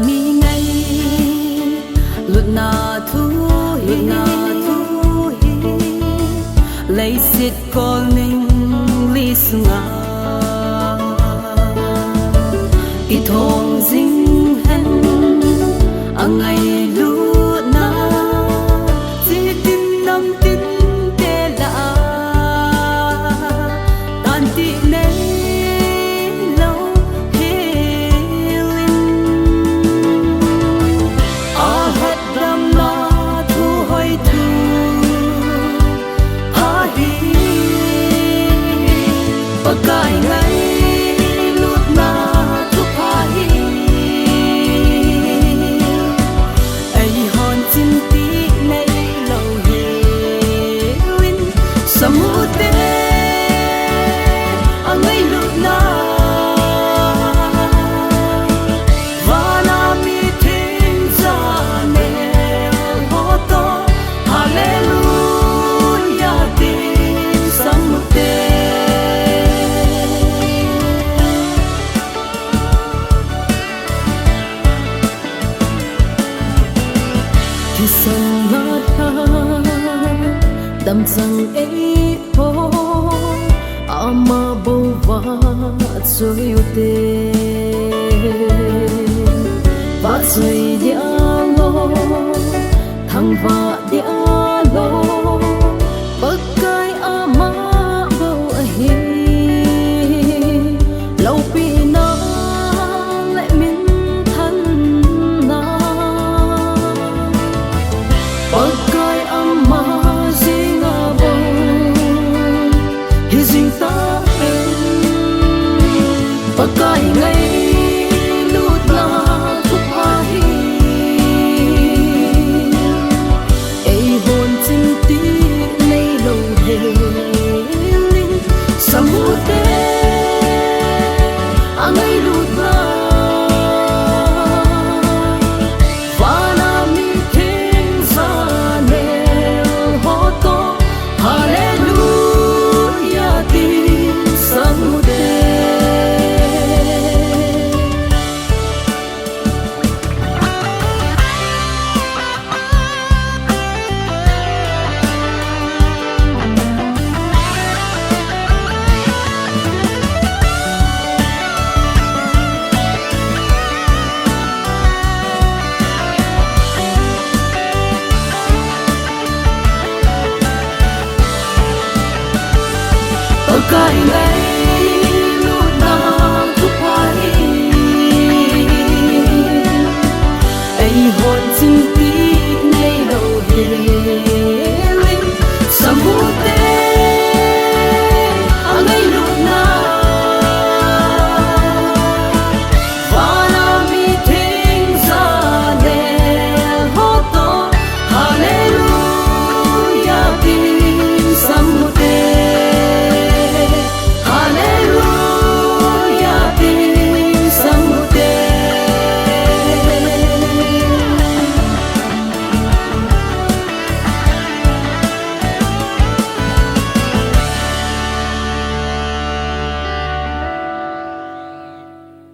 mi ngay luật na thu hi lấy xịt con mình li sunga i thong dinh hen ngày lu na chỉ tin năm tin tê la tan ti nei lâu helin a hat dam na thu hoi thu a hi pakai ngai lut na thu pa hi ai hon chin ti nei lâu helin samute angai lut na vana mi thing za ne ho to hallelujah tin samute khi sông ngát ha đầm rằng ấy ho ama bova rồi te và rồi dia lo thằng và dia